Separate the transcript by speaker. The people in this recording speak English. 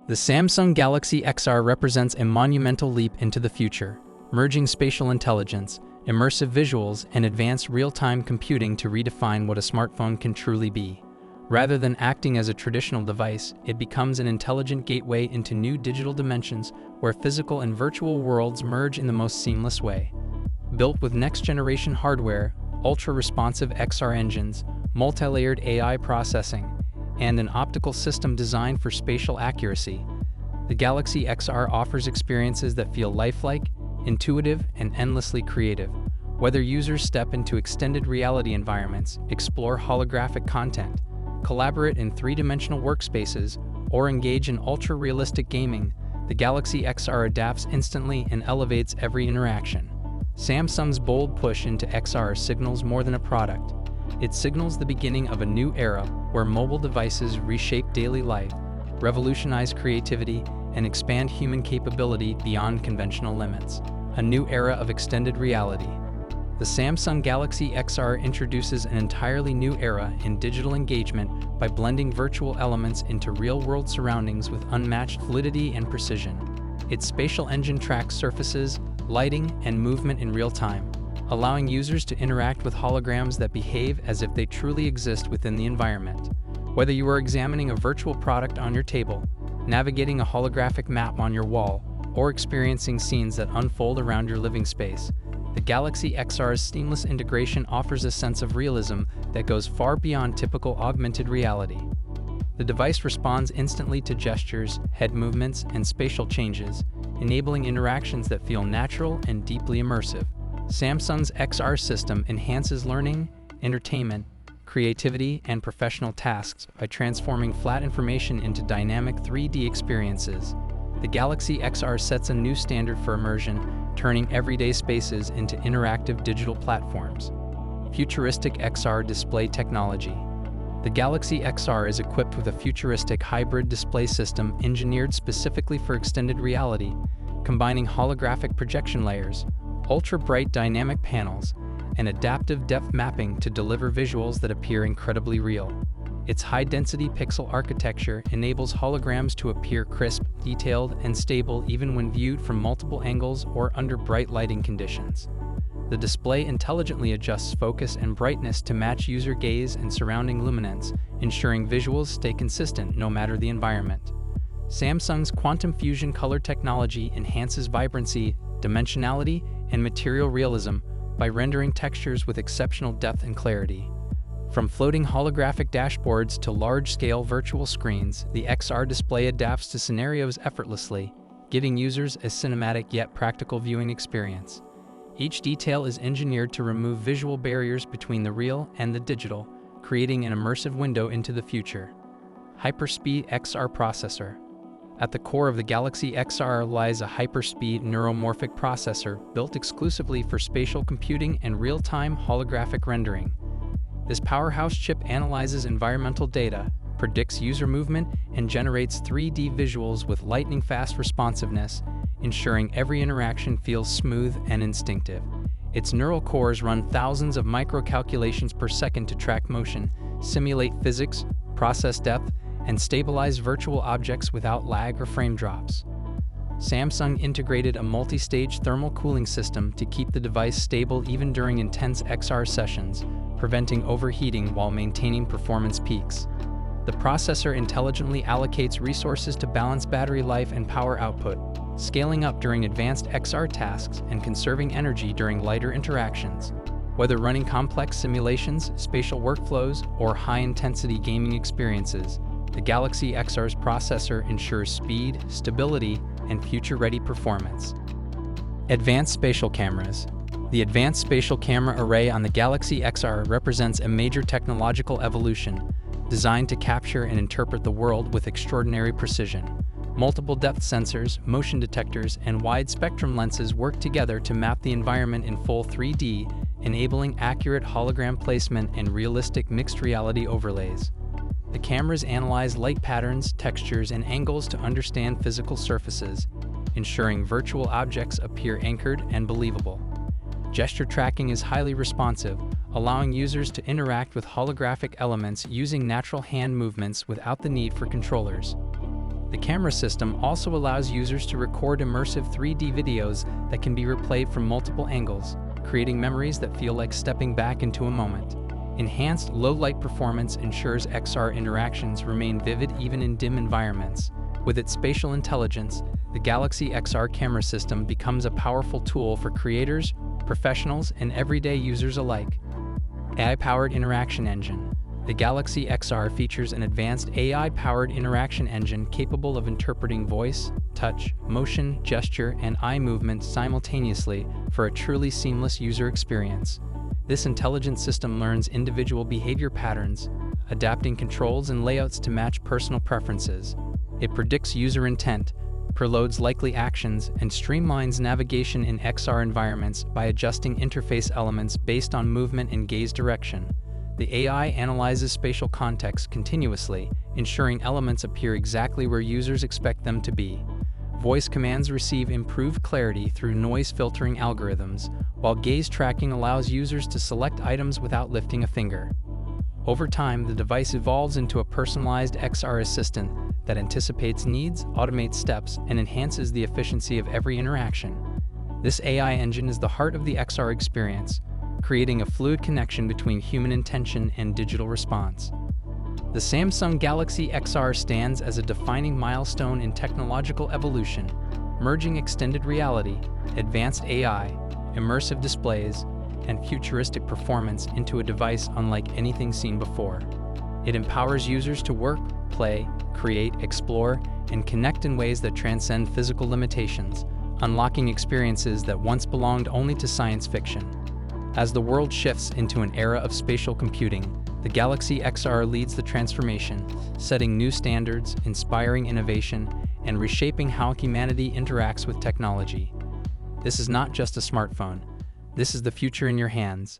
Speaker 1: The Samsung Galaxy XR represents a monumental leap into the future, merging spatial intelligence, immersive visuals, and advanced real-time computing to redefine what a smartphone can truly be. Rather than acting as a traditional device, it becomes an intelligent gateway into new digital dimensions where physical and virtual worlds merge in the most seamless way. Built with next-generation hardware, ultra-responsive XR engines, multi-layered AI processing, and an optical system designed for spatial accuracy, the Galaxy XR offers experiences that feel lifelike, intuitive, and endlessly creative. Whether users step into extended reality environments, explore holographic content, collaborate in three-dimensional workspaces, or engage in ultra-realistic gaming, the Galaxy XR adapts instantly and elevates every interaction. Samsung's bold push into XR signals more than a product. It signals the beginning of a new era where mobile devices reshape daily life, revolutionize creativity, and expand human capability beyond conventional limits. A new era of extended reality. The Samsung Galaxy XR introduces an entirely new era in digital engagement by blending virtual elements into real-world surroundings with unmatched fluidity and precision. Its spatial engine tracks surfaces, lighting, and movement in real time, allowing users to interact with holograms that behave as if they truly exist within the environment. Whether you are examining a virtual product on your table, navigating a holographic map on your wall, or experiencing scenes that unfold around your living space, the Galaxy XR's seamless integration offers a sense of realism that goes far beyond typical augmented reality. The device responds instantly to gestures, head movements, and spatial changes, enabling interactions that feel natural and deeply immersive. Samsung's XR system enhances learning, entertainment, creativity, and professional tasks by transforming flat information into dynamic 3D experiences. The Galaxy XR sets a new standard for immersion, turning everyday spaces into interactive digital platforms. Futuristic XR display technology. The Galaxy XR is equipped with a futuristic hybrid display system engineered specifically for extended reality, combining holographic projection layers, ultra-bright dynamic panels, and adaptive depth mapping to deliver visuals that appear incredibly real. Its high-density pixel architecture enables holograms to appear crisp, detailed, and stable even when viewed from multiple angles or under bright lighting conditions. The display intelligently adjusts focus and brightness to match user gaze and surrounding luminance, ensuring visuals stay consistent no matter the environment. Samsung's quantum fusion color technology enhances vibrancy, dimensionality, and material realism by rendering textures with exceptional depth and clarity. From floating holographic dashboards to large-scale virtual screens, the XR display adapts to scenarios effortlessly, giving users a cinematic yet practical viewing experience. Each detail is engineered to remove visual barriers between the real and the digital, creating an immersive window into the future. Hyperspeed XR processor. At the core of the Galaxy XR lies a hyperspeed neuromorphic processor built exclusively for spatial computing and real-time holographic rendering. This powerhouse chip analyzes environmental data, predicts user movement, and generates 3D visuals with lightning-fast responsiveness, ensuring every interaction feels smooth and instinctive. Its neural cores run thousands of micro-calculations per second to track motion, simulate physics, process depth, and stabilize virtual objects without lag or frame drops. Samsung integrated a multi-stage thermal cooling system to keep the device stable even during intense XR sessions, preventing overheating while maintaining performance peaks. The processor intelligently allocates resources to balance battery life and power output, scaling up during advanced XR tasks and conserving energy during lighter interactions. Whether running complex simulations, spatial workflows, or high-intensity gaming experiences, the Galaxy XR's processor ensures speed, stability, and future-ready performance. Advanced spatial cameras. The advanced spatial camera array on the Galaxy XR represents a major technological evolution, designed to capture and interpret the world with extraordinary precision. Multiple depth sensors, motion detectors, and wide-spectrum lenses work together to map the environment in full 3D, enabling accurate hologram placement and realistic mixed reality overlays. The cameras analyze light patterns, textures, and angles to understand physical surfaces, ensuring virtual objects appear anchored and believable. Gesture tracking is highly responsive, allowing users to interact with holographic elements using natural hand movements without the need for controllers. The camera system also allows users to record immersive 3D videos that can be replayed from multiple angles, creating memories that feel like stepping back into a moment. Enhanced low-light performance ensures XR interactions remain vivid even in dim environments. With its spatial intelligence, the Galaxy XR camera system becomes a powerful tool for creators, professionals, and everyday users alike. AI-powered interaction engine. The Galaxy XR features an advanced AI-powered interaction engine capable of interpreting voice, touch, motion, gesture, and eye movement simultaneously for a truly seamless user experience. This intelligent system learns individual behavior patterns, adapting controls and layouts to match personal preferences. It predicts user intent, preloads likely actions, and streamlines navigation in XR environments by adjusting interface elements based on movement and gaze direction. The AI analyzes spatial context continuously, ensuring elements appear exactly where users expect them to be. Voice commands receive improved clarity through noise filtering algorithms, while gaze tracking allows users to select items without lifting a finger. Over time, the device evolves into a personalized XR assistant that anticipates needs, automates steps, and enhances the efficiency of every interaction. This AI engine is the heart of the XR experience, creating a fluid connection between human intention and digital response. The Samsung Galaxy XR stands as a defining milestone in technological evolution, merging extended reality, advanced AI, immersive displays, and futuristic performance into a device unlike anything seen before. It empowers users to work, play, create, explore, and connect in ways that transcend physical limitations, unlocking experiences that once belonged only to science fiction. As the world shifts into an era of spatial computing, the Galaxy XR leads the transformation, setting new standards, inspiring innovation, and reshaping how humanity interacts with technology. This is not just a smartphone. This is the future in your hands.